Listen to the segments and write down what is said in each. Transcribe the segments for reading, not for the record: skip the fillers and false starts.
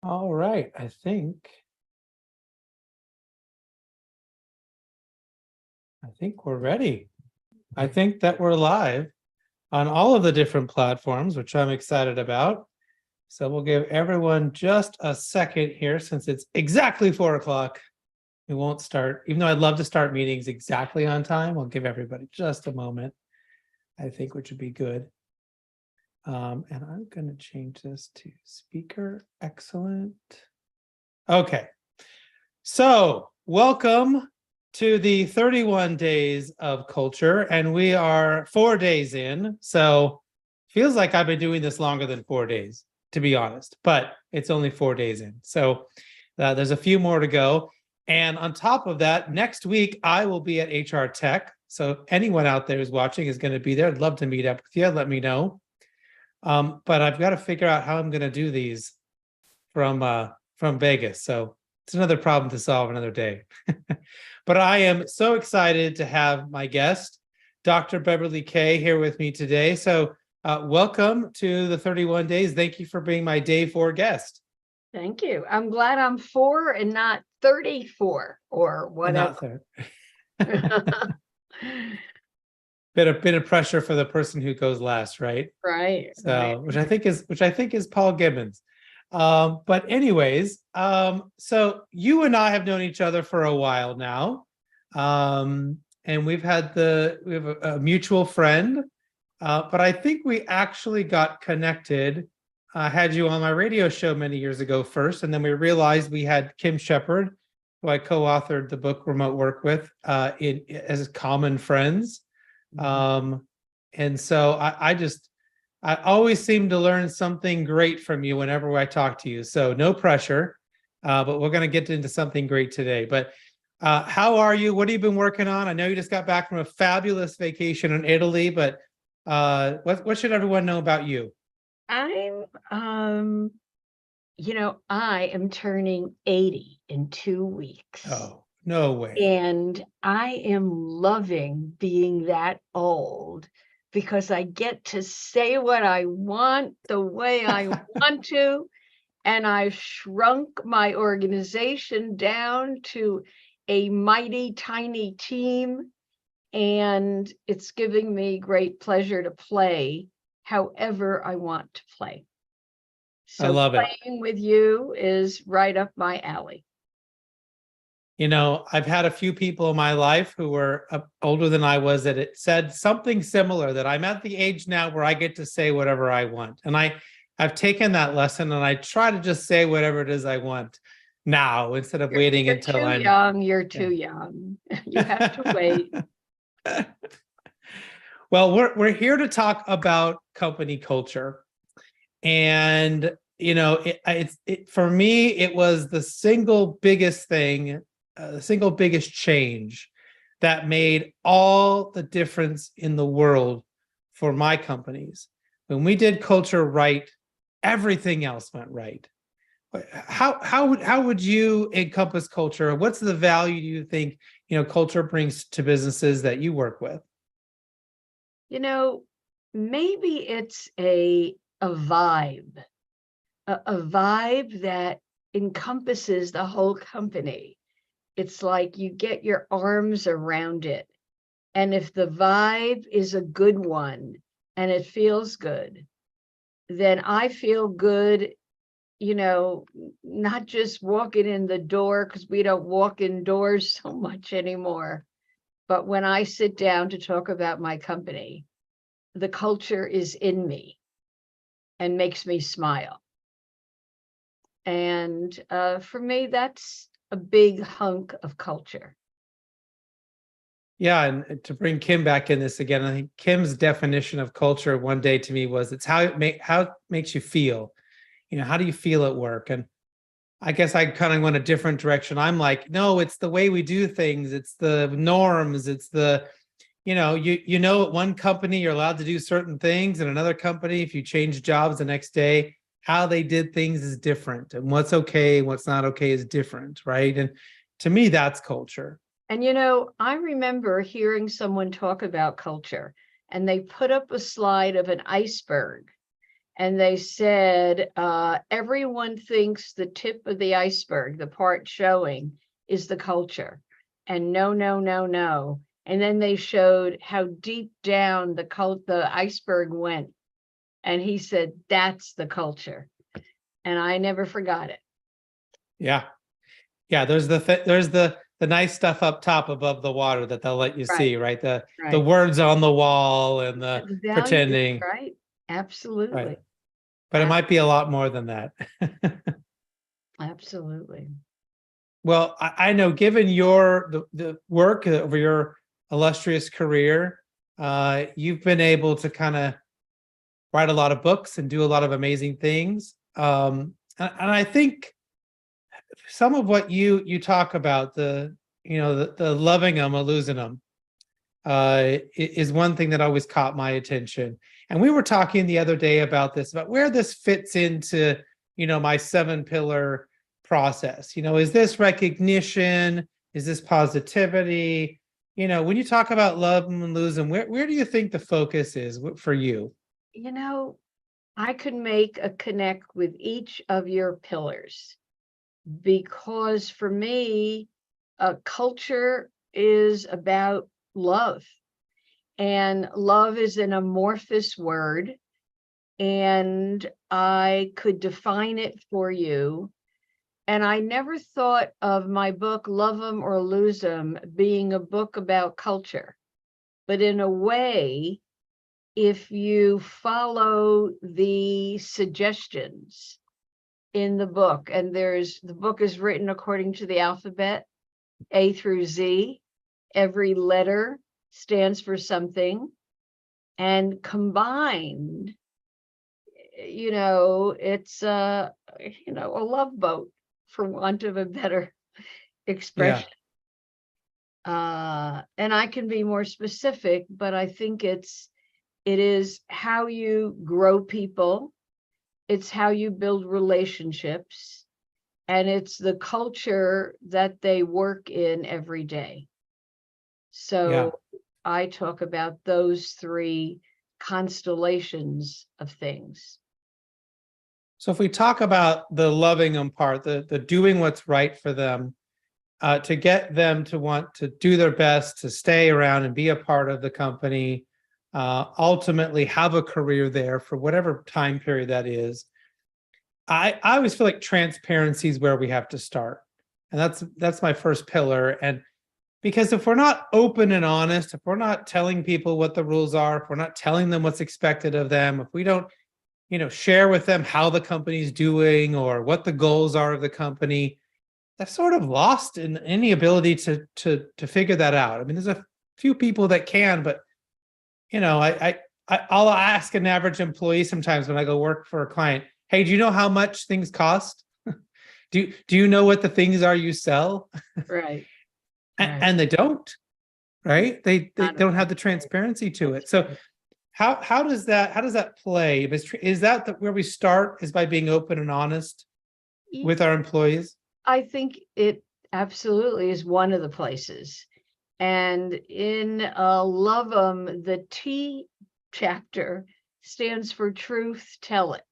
All right, I think we're ready. I think that we're live on all of the different platforms, which I'm excited about. So we'll give everyone just a second here since it's exactly 4 o'clock. We won't start, even though I'd love to start meetings exactly on time. We'll give everybody just a moment, I think, which would be good. And I'm going to change this to speaker. Excellent. Okay. So welcome to the 31 days of culture, and we are 4 days in. So feels like I've been doing this longer than 4 days, to be honest, but it's only 4 days in. So there's a few more to go. And on top of that, next week, I will be at HR Tech. So anyone out there who's watching is going to be there. I'd love to meet up with you. Let me know. But I've got to figure out how I'm going to do these from Vegas. So it's another problem to solve another day. But I am so excited to have my guest, Dr. Beverly Kaye, here with me today. So welcome to the 31 days. Thank you for being my day 4 guest. Thank you. I'm glad I'm 4 and not 34 or whatever. Bit of pressure for the person who goes last, right? Right. So right. which I think is Paul Gibbons. But anyways, so you and I have known each other for a while now. And we have a mutual friend. But I think we actually got connected. I had you on my radio show many years ago first, and then we realized we had Kim Shepard, who I co-authored the book Remote Work with, as common friends. And so I always seem to learn something great from you whenever I talk to you. So no pressure, but we're going to get into something great today. But how are you? What have you been working on? I know you just got back from a fabulous vacation in Italy, but what should everyone know about you? I am turning 80 in 2 weeks. Oh, no way. And I am loving being that old because I get to say what I want the way I want to. And I've shrunk my organization down to a mighty tiny team. And it's giving me great pleasure to play however I want to play. So I love it. Playing with you is right up my alley. You know, I've had a few people in my life who were older than I was that it said something similar, that I'm at the age now where I get to say whatever I want. And I've taken that lesson and I try to just say whatever it is I want now instead of waiting until I'm young. You're too young. You have to wait. Well, we're here to talk about company culture. And, you know, for me, it was the single biggest thing, the single biggest change that made all the difference in the world for my companies. When we did culture right, everything else went right. How would you encompass culture? What's the value do you think, culture brings to businesses that you work with? Maybe it's a vibe, a vibe that encompasses the whole company. It's like you get your arms around it. And if the vibe is a good one and it feels good, then I feel good, not just walking in the door, because we don't walk indoors so much anymore. But when I sit down to talk about my company, the culture is in me and makes me smile. And for me, that's a big hunk of culture. Yeah, and to bring Kim back in this again, I think Kim's definition of culture one day to me was it's how it makes you feel. How do you feel at work? And I guess I kind of went a different direction. I'm like, no, it's the way we do things. It's the norms. It's the, at one company you're allowed to do certain things, and another company, if you change jobs the next day, how they did things is different, and what's okay, what's not okay is different, right? And to me, that's culture. And I remember hearing someone talk about culture, and they put up a slide of an iceberg, and they said, everyone thinks the tip of the iceberg, the part showing, is the culture. And no, no, no, no. And then they showed how deep down the iceberg went. And he said, that's the culture. And I never forgot it. Yeah. Yeah. There's the nice stuff up top above the water that they'll let you Right. see, right? The Right. words on the wall and the The value, pretending. right? Absolutely. Right. But it might be a lot more than that. Absolutely. Well, I know given the work over your illustrious career, you've been able to kind of write a lot of books and do a lot of amazing things. And I think some of what you talk about, the loving them or losing them, is one thing that always caught my attention. And we were talking the other day about this, about where this fits into, my 7-pillar process. Is this recognition? Is this positivity? When you talk about love and lose them, where do you think the focus is for you? I could make a connect with each of your pillars, because for me, culture is about love, and love is an amorphous word, and I could define it for you. And I never thought of my book, Love 'Em or Lose 'Em, being a book about culture. But in a way, if you follow the suggestions in the book, and the book is written according to the alphabet, A through Z, every letter stands for something, and combined, it's a love boat, for want of a better Yeah. expression. And I can be more specific, but I think it is how you grow people, it's how you build relationships, and it's the culture that they work in every day. Yeah. So I talk about those 3 constellations of things. So if we talk about the loving them part, the doing what's right for them, to get them to want to do their best to stay around and be a part of the company, ultimately have a career there for whatever time period that is. I always feel like transparency is where we have to start. And that's my first pillar. And because if we're not open and honest, if we're not telling people what the rules are, if we're not telling them what's expected of them, if we don't share with them how the company's doing or what the goals are of the company, they're sort of lost in any ability to figure that out. I mean, there's a few people that can, but I'll ask an average employee sometimes when I go work for a client, hey, do you know how much things cost? do you know what the things are you sell? Right. And they don't, right? They don't have the transparency to it. So how does that play? Is that where we start, is by being open and honest with our employees? I think it absolutely is one of the places. And in Love 'Em, the T chapter stands for truth, tell it.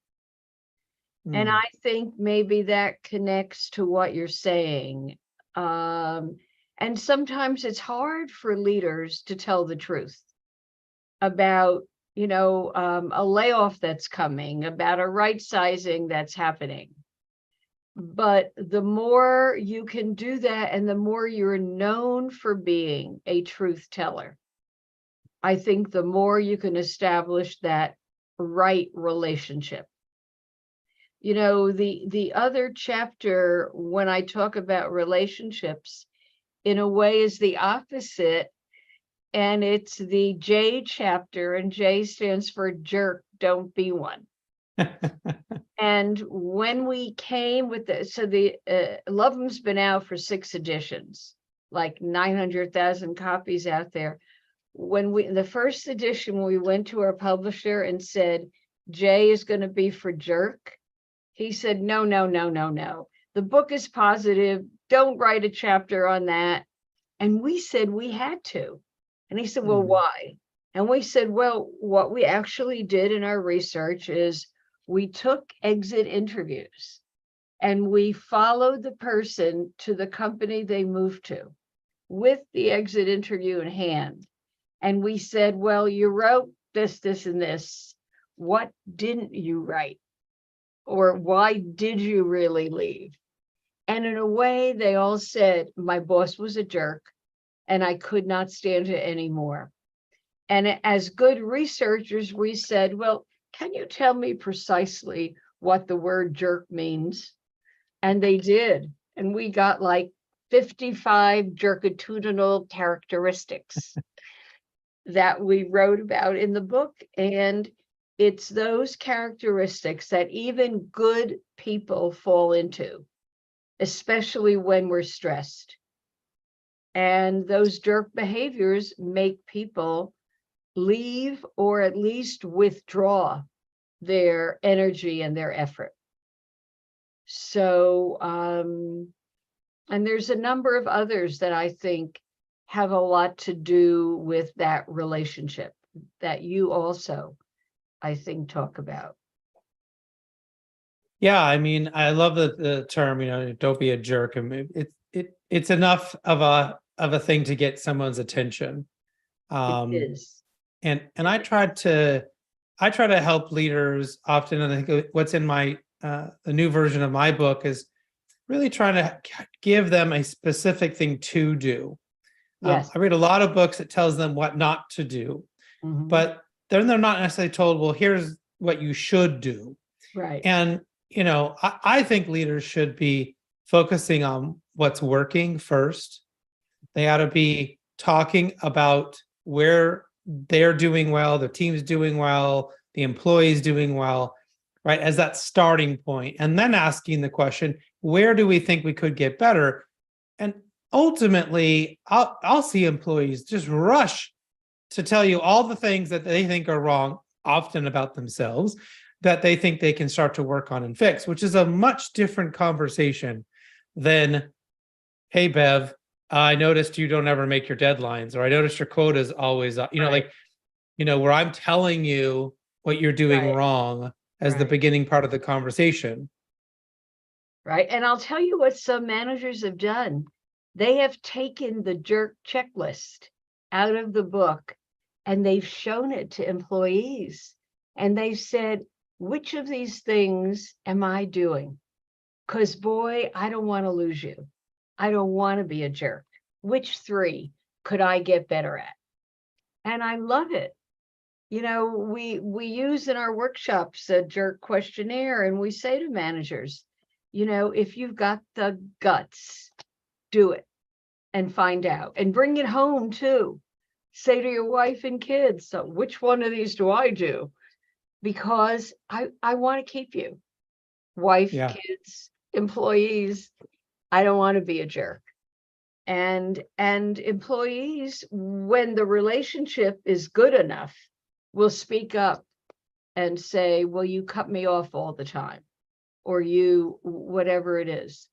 And I think maybe that connects to what you're saying. And sometimes it's hard for leaders to tell the truth about, a layoff that's coming, about a right sizing that's happening. But the more you can do that, and the more you're known for being a truth teller, I think the more you can establish that right relationship. The other chapter, when I talk about relationships, in a way is the opposite, and it's the J chapter, and J stands for jerk, don't be one. And when we came with the Love 'Em's been out for 6 editions, like 900,000 copies out there. When the first edition, we went to our publisher and said, J is going to be for jerk. He said, no, no, no, no, no. The book is positive. Don't write a chapter on that. And we said we had to. And he said, well, why? And we said, well, what we actually did in our research is we took exit interviews and we followed the person to the company they moved to with the exit interview in hand. And we said, well, you wrote this, this, and this. What didn't you write? Or why did you really leave? And in a way, they all said, my boss was a jerk and I could not stand it anymore. And as good researchers, we said, well, can you tell me precisely what the word jerk means? And they did. And we got like 55 jerkatudinal characteristics that we wrote about in the book. And it's those characteristics that even good people fall into, especially when we're stressed. And those jerk behaviors make people leave or at least withdraw their energy and their effort. So, and there's a number of others that I think have a lot to do with that relationship that you also, I think, talk about. Yeah, I mean, I love the term, don't be a jerk. I mean, it's enough of a thing to get someone's attention. It is. And I try to help leaders often, and I think what's in my the new version of my book is really trying to give them a specific thing to do. Yes. I read a lot of books that tells them what not to do, but then they're not necessarily told, well, here's what you should do. Right. And, I think leaders should be focusing on what's working first. They ought to be talking about where they're doing well, the team's doing well, the employees doing well, right? As that starting point, and then asking the question, where do we think we could get better? And ultimately, I'll see employees just rush to tell you all the things that they think are wrong, often about themselves, that they think they can start to work on and fix, which is a much different conversation than, hey, Bev, I noticed you don't ever make your deadlines, or I noticed your quota is always, Right. where I'm telling you what you're doing Right. wrong as the beginning part of the conversation. Right. And I'll tell you what some managers have done. They have taken the jerk checklist out of the book and they've shown it to employees. And they've said, which of these things am I doing? Because boy, I don't want to lose you. I don't want to be a jerk. Which 3 could I get better at? And I love it. We use in our workshops a jerk questionnaire, and we say to managers, if you've got the guts, do it and find out and bring it home too. Say to your wife and kids, so which one of these do I do? Because I want to keep you. Wife, kids, employees. I don't want to be a jerk. And employees, when the relationship is good enough, will speak up and say, well, you cut me off all the time, or you, whatever it is.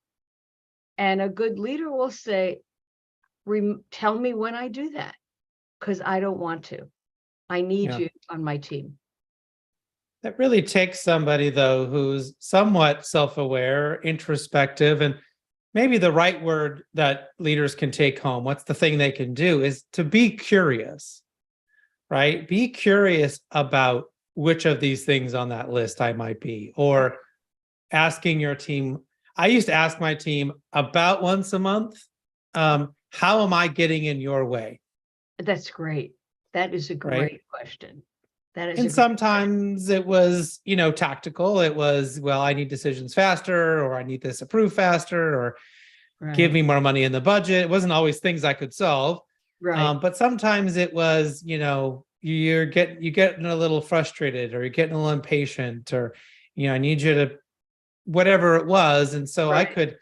And a good leader will say, tell me when I do that, because I don't want to. I need you on my team. That really takes somebody, though, who's somewhat self-aware, introspective, and maybe the right word that leaders can take home, what's the thing they can do, is to be curious, right? Be curious about which of these things on that list I might be, or asking your team. I used to ask my team about once a month, how am I getting in your way? That's great. That is a great question. And sometimes it was, tactical. It was, well, I need decisions faster, or I need this approved faster, or give me more money in the budget. It wasn't always things I could solve. But sometimes it was, you're getting a little frustrated, or you're getting a little impatient, or, I need you to, whatever it was. And so I could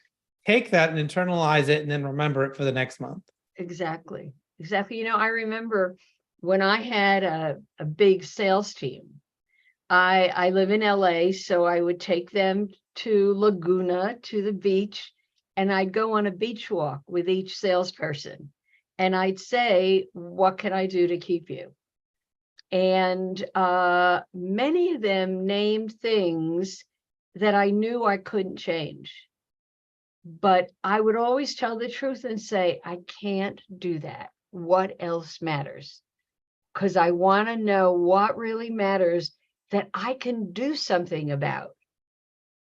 take that and internalize it and then remember it for the next month. Exactly. I remember when I had a big sales team, I live in LA, so I would take them to Laguna, to the beach, and I'd go on a beach walk with each salesperson. And I'd say, what can I do to keep you? And many of them named things that I knew I couldn't change. But I would always tell the truth and say, I can't do that. What else matters? Because I want to know what really matters that I can do something about.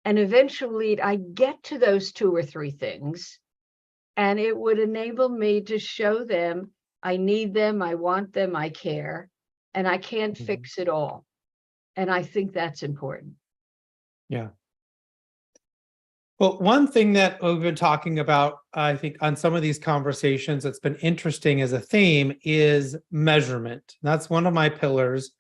And eventually I get to those 2 or 3 things, and it would enable me to show them I need them, I want them, I care, and I can't Mhm. fix it all. And I think that's important. Yeah. Well, one thing that we've been talking about, I think, on some of these conversations that's been interesting as a theme is measurement. That's one of my pillars.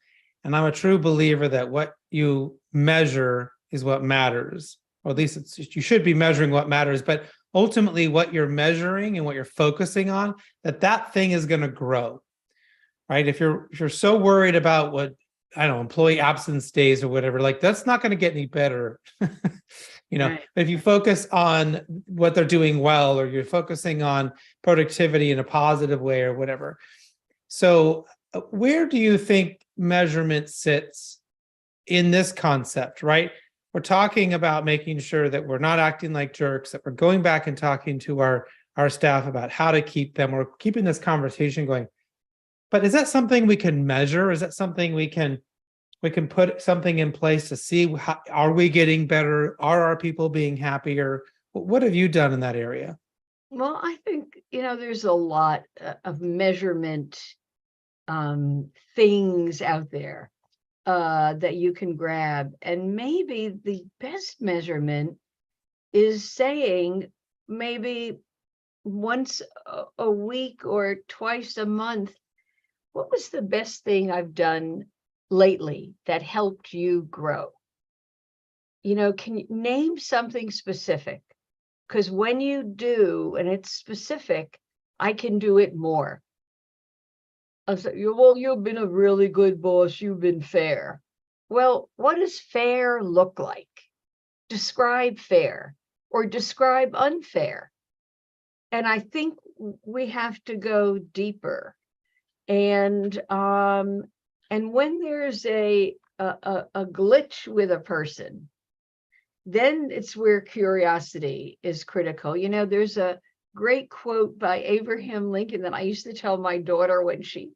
And I'm a true believer that what you measure is what matters, or at least you should be measuring what matters. But ultimately, what you're measuring and what you're focusing on, that thing is going to grow, right? If you're so worried about what, I don't know, employee absence days or whatever, like that's not going to get any better. Right. But if you focus on what they're doing well, or you're focusing on productivity in a positive way or whatever. So where do you think measurement sits in this concept, right? We're talking about making sure that we're not acting like jerks, that we're going back and talking to our staff about how to keep them. We're keeping this conversation going. But is that something we can measure? Is that something we can put something in place to see how, are we getting better? Are our people being happier? What have you done in that area? Well, I think, there's a lot of measurement things out there that you can grab. And maybe the best measurement is saying maybe once a week or twice a month, what was the best thing I've done lately that helped you grow? Can you name something specific? Because when you do, and it's specific, I can do it more. I'll say, well, you've been a really good boss. You've been fair. Well, what does fair look like? Describe fair or describe unfair. And I think we have to go deeper. And when there's a glitch with a person, then it's where curiosity is critical. There's a great quote by Abraham Lincoln that I used to tell my daughter when she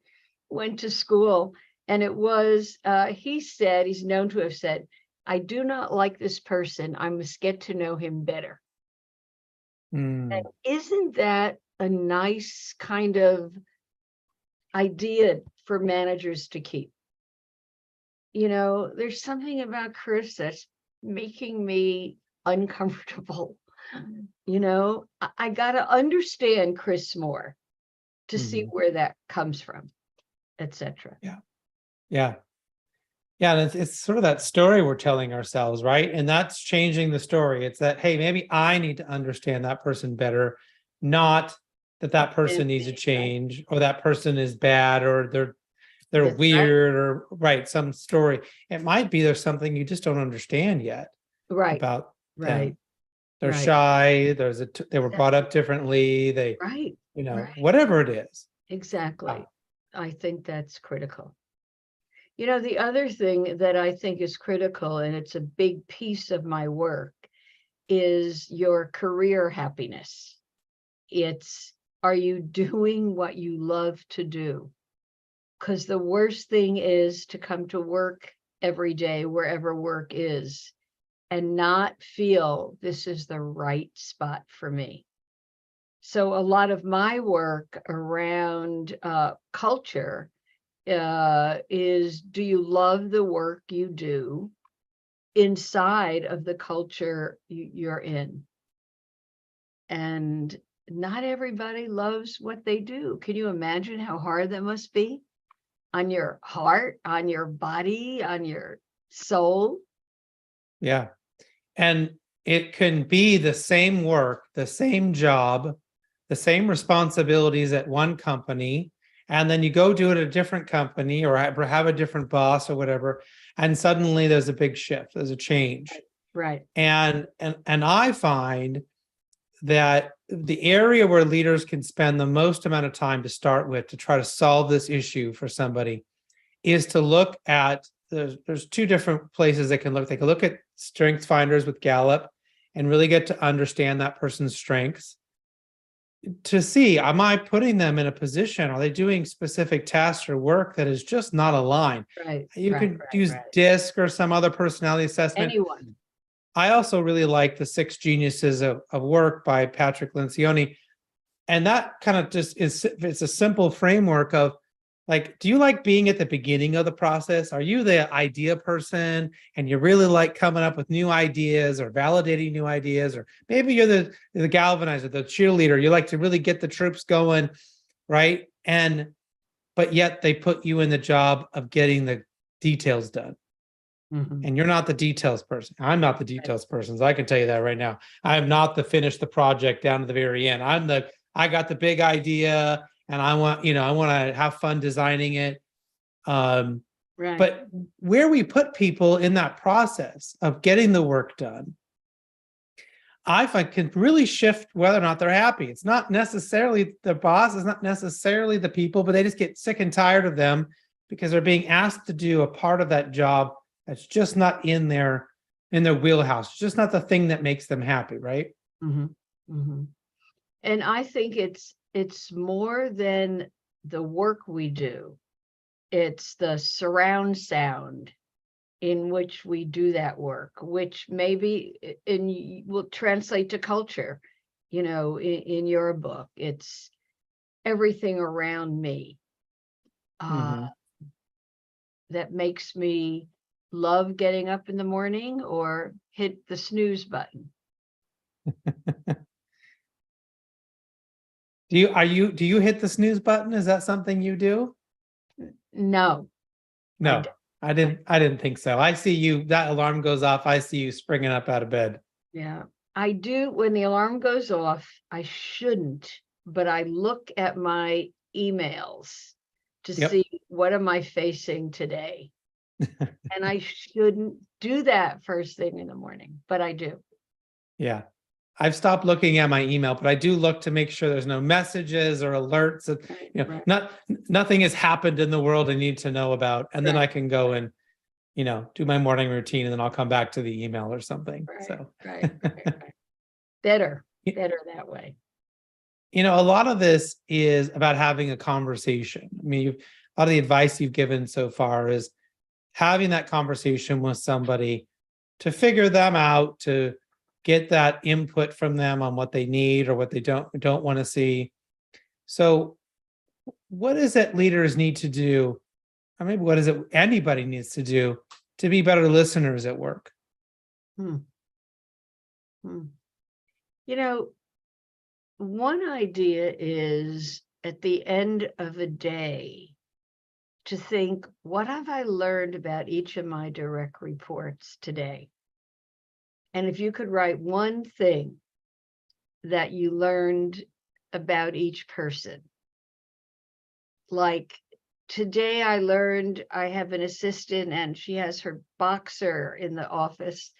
went to school. And it was, he's known to have said, I do not like this person. I must get to know him better. And isn't that a nice kind of idea for managers to keep? There's something about Chris that's making me uncomfortable. I got to understand Chris more to see where that comes from, etc. Yeah. Yeah. Yeah. And it's sort of that story we're telling ourselves, right? And that's changing the story. It's that, hey, maybe I need to understand that person better, not that person needs to change, or that person is bad, or they're That's weird, or right, some story. It might be there's something you just don't understand yet right, about right, them. They're right, shy, they were brought up differently, they, right, right. whatever it is. Exactly. I think that's critical. The other thing that I think is critical, and it's a big piece of my work, is your career happiness. It's, are you doing what you love to do? Because the worst thing is to come to work every day, wherever work is, and not feel this is the right spot for me. So a lot of my work around culture is, do you love the work you do inside of the culture you're in? And not everybody loves what they do. Can you imagine how hard that must be on your heart, on your body, on your soul? Yeah. And it can be the same work, the same job, the same responsibilities at one company, and then you go do it at a different company, or have a different boss or whatever, and suddenly there's a big shift, there's a change. Right. And I find that the area where leaders can spend the most amount of time to start with to try to solve this issue for somebody is to look at, there's two different places they can look. They can look at strengths finders with Gallup and really get to understand that person's strengths to see, am I putting them in a position? Are they doing specific tasks or work that is just not aligned? Right. You right, can right, use right. DISC or some other personality assessment. Anyone. I also really like the Six Geniuses of Work by Patrick Lencioni. And that kind of just is, it's a simple framework of like, do you like being at the beginning of the process? Are you the idea person and you really like coming up with new ideas or validating new ideas? Or maybe you're the galvanizer, the cheerleader. You like to really get the troops going, right? But yet they put you in the job of getting the details done. Mhm. And you're not the details person. I'm not the details person. So I can tell you that right now. I am not the finish the project down to the very end. I got the big idea and I want to have fun designing it. Right. But where we put people in that process of getting the work done, I find can really shift whether or not they're happy. It's not necessarily the boss, it's not necessarily the people, but they just get sick and tired of them because they're being asked to do a part of that job that's just not in their wheelhouse. It's just not the thing that makes them happy, right? Mhm. Mhm. And I think it's more than the work we do. It's the surround sound in which we do that work, which maybe will translate to culture. In your book, it's everything around me Mhm. that makes me love getting up in the morning or hit the snooze button. Do you hit the snooze button? Is that something you do? No, I No, don't. I didn't think so. I see you, that alarm goes off. I see you springing up out of bed. Yeah, I do. When the alarm goes off, I shouldn't, but I look at my emails to Yep. see what am I facing today. And I shouldn't do that first thing in the morning, but I do. Yeah. I've stopped looking at my email, but I do look to make sure there's no messages or alerts that, Right. nothing has happened in the world I need to know about. And then Right. I can go and, do my morning routine and then I'll come back to the email or something. Right. So, Right. Better that way. a lot of this is about having a conversation. I mean, a lot of the advice you've given so far is having that conversation with somebody to figure them out, to get that input from them on what they need or what they don't want to see. So what is it leaders need to do, or maybe what is it anybody needs to do to be better listeners at work? Hmm. You know, one idea is at the end of a day to think, what have I learned about each of my direct reports today? And if you could write one thing that you learned about each person, like today I learned I have an assistant and she has her boxer in the office,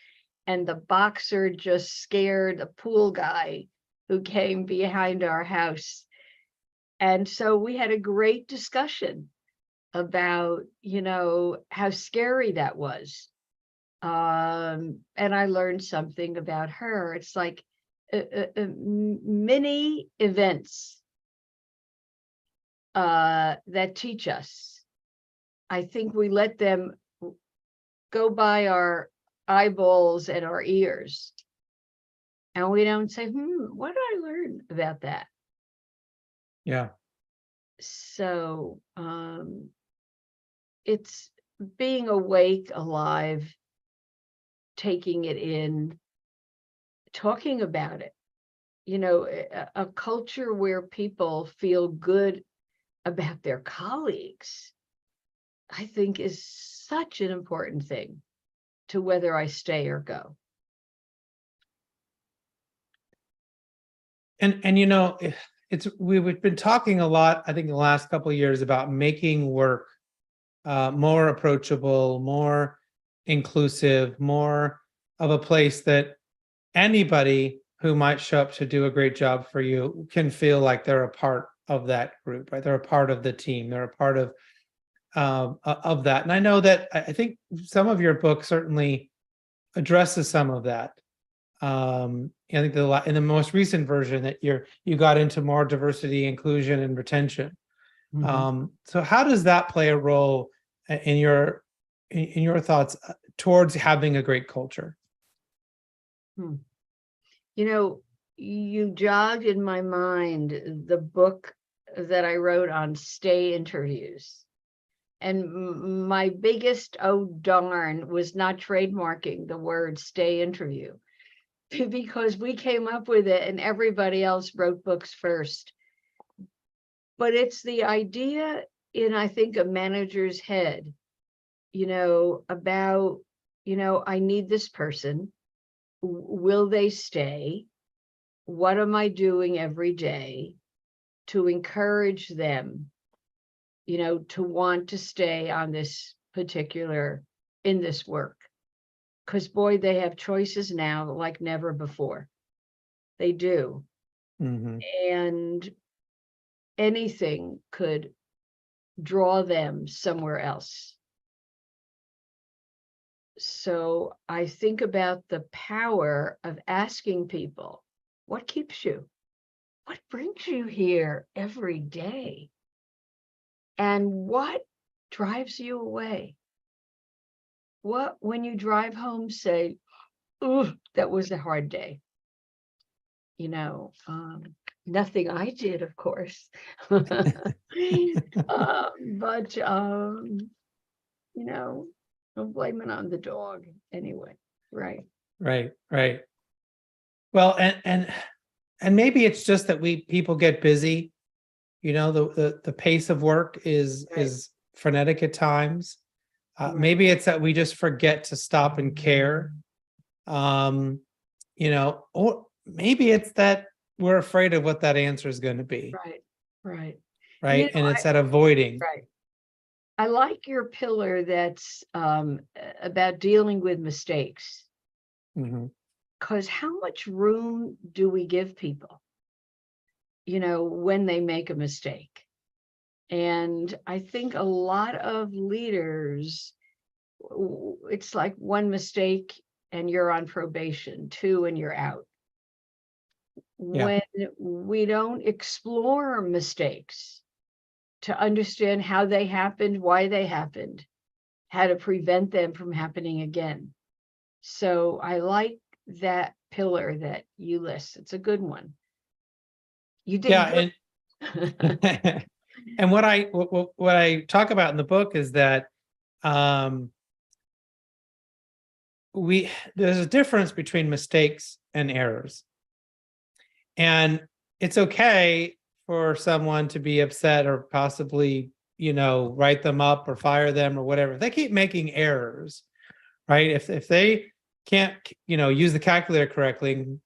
and the boxer just scared a pool guy who came behind our house. And so we had a great discussion about, how scary that was. And I learned something about her. It's like mini events that teach us. I think we let them go by our eyeballs and our ears, and we don't say, what did I learn about that? Yeah. So it's being awake, alive, taking it in, talking about it. A culture where people feel good about their colleagues, I think is such an important thing to whether I stay or go. And we've been talking a lot, I think, the last couple of years about making work more approachable, more inclusive, more of a place that anybody who might show up to do a great job for you can feel like they're a part of that group, right? They're a part of the team. They're a part of of that. And I know that I think some of your book certainly addresses some of that. I think in the most recent version that you got into more diversity, inclusion, and retention. So how does that play a role in your thoughts towards having a great culture? You know, you jogged in my mind the book that I wrote on stay interviews. And my biggest oh darn was not trademarking the word stay interview because we came up with it and everybody else wrote books first. But it's the idea in, I think, a manager's head, about, I need this person. Will they stay? What am I doing every day to encourage them, to want to stay on this in this work? Because boy, they have choices now like never before. They do. And anything could draw them somewhere else. So I think about the power of asking people, what keeps you? What brings you here every day? And what drives you away? What, when you drive home, say, ooh, that was a hard day. Nothing I did, of course. But don't blame it on the dog anyway. Right. Right. Well, and maybe it's just that people get busy. The pace of work is frenetic at times. Maybe it's that we just forget to stop and care. Or maybe it's that we're afraid of what that answer is going to be. Right. And it's that avoiding. Right. I like your pillar that's about dealing with mistakes. Because how much room do we give people, when they make a mistake? And I think a lot of leaders, it's like one mistake and you're on probation, 2 and you're out. When we don't explore mistakes to understand how they happened, why they happened, how to prevent them from happening again. So I like that pillar that you list. It's a good one. You did. And what I talk about in the book is that there's a difference between mistakes and errors. And it's okay for someone to be upset or possibly, write them up or fire them or whatever. If they keep making errors, right? If they can't, use the calculator correctly and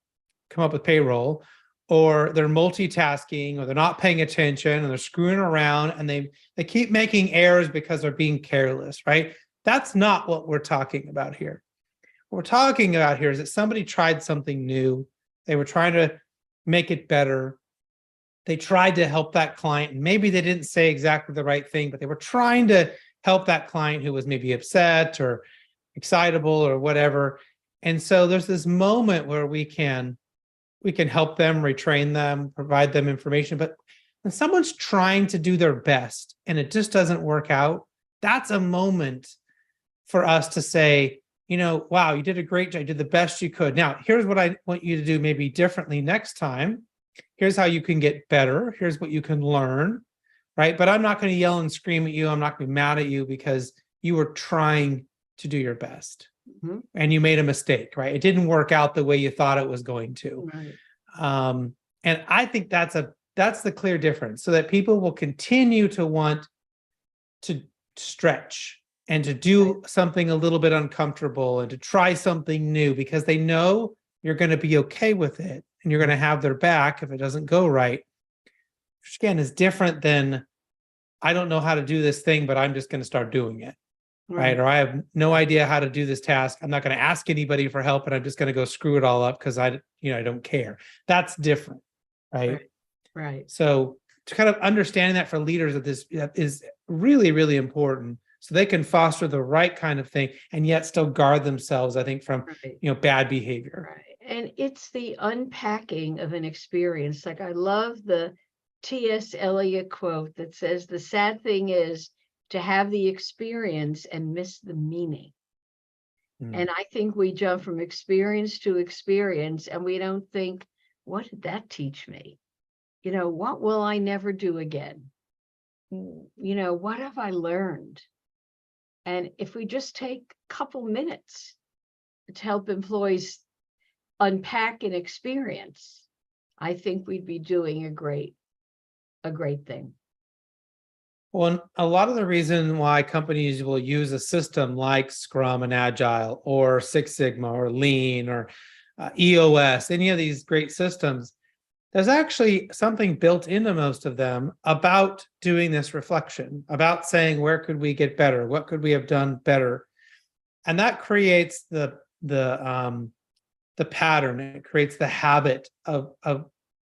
come up with payroll, or they're multitasking, or they're not paying attention, and they're screwing around, and they keep making errors because they're being careless, right? That's not what we're talking about here. What we're talking about here is that somebody tried something new. They were trying to make it better. They tried to help that client, and maybe they didn't say exactly the right thing, but they were trying to help that client who was maybe upset or excitable or whatever. And so there's this moment where we can help them, retrain them, provide them information. But when someone's trying to do their best and it just doesn't work out, that's a moment for us to say, wow, you did a great job. You did the best you could. Now, here's what I want you to do maybe differently next time. Here's how you can get better. Here's what you can learn, right? But I'm not going to yell and scream at you. I'm not going to be mad at you because you were trying to do your best. And you made a mistake, right? It didn't work out the way you thought it was going to. Right. And I think that's the clear difference, so that people will continue to want to stretch and to do something a little bit uncomfortable and to try something new because they know you're going to be okay with it and you're going to have their back if it doesn't go right. Which again is different than, I don't know how to do this thing, but I'm just going to start doing it. Right. Or I have no idea how to do this task. I'm not going to ask anybody for help, and I'm just going to go screw it all up because I don't care. That's different. Right. Right. So to kind of understanding that for leaders, that is really, really important so they can foster the right kind of thing and yet still guard themselves, I think, from, Right. bad behavior. Right. And it's the unpacking of an experience. Like I love the T.S. Eliot quote that says, the sad thing is to have the experience and miss the meaning. Mm. And I think we jump from experience to experience and we don't think, what did that teach me? What will I never do again? What have I learned? And if we just take a couple minutes to help employees unpack an experience, I think we'd be doing a great thing. Well, and a lot of the reason why companies will use a system like Scrum and Agile or Six Sigma or Lean or EOS, any of these great systems, there's actually something built into most of them about doing this reflection, about saying, where could we get better? What could we have done better? And that creates the pattern. It creates the habit of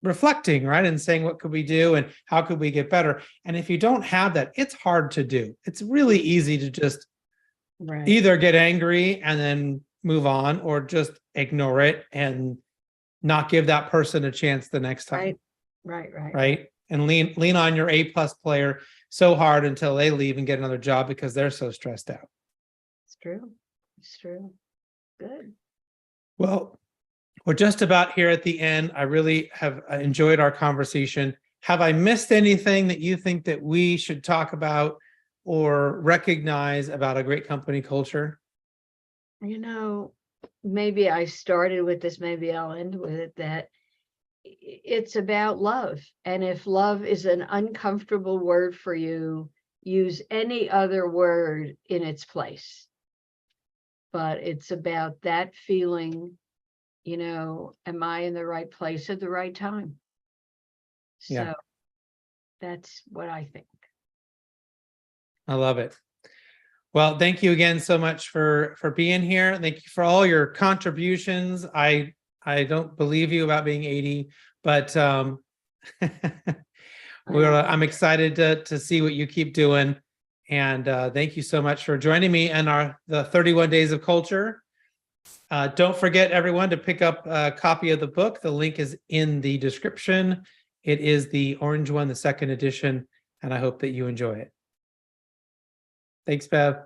reflecting, right? And saying, what could we do and how could we get better? And if you don't have that, it's hard to do. It's really easy to just either get angry and then move on, or just ignore it and not give that person a chance the next time. Right. And lean on your A+ player so hard until they leave and get another job because they're so stressed out. It's true. Good. Well, we're just about here at the end. I really have enjoyed our conversation. Have I missed anything that you think that we should talk about or recognize about a great company culture? Maybe I started with this, maybe I'll end with it, that it's about love. And if love is an uncomfortable word for you, use any other word in its place. But it's about that feeling, am I in the right place at the right time? Yeah. So that's what I think. I love it. Well, thank you again so much for being here. Thank you for all your contributions. I don't believe you about being 80, but I'm excited to see what you keep doing. And thank you so much for joining me and the 31 Days of Culture. Don't forget, everyone, to pick up a copy of the book. The link is in the description. It is the orange one, the second edition, and I hope that you enjoy it. Thanks, Bev.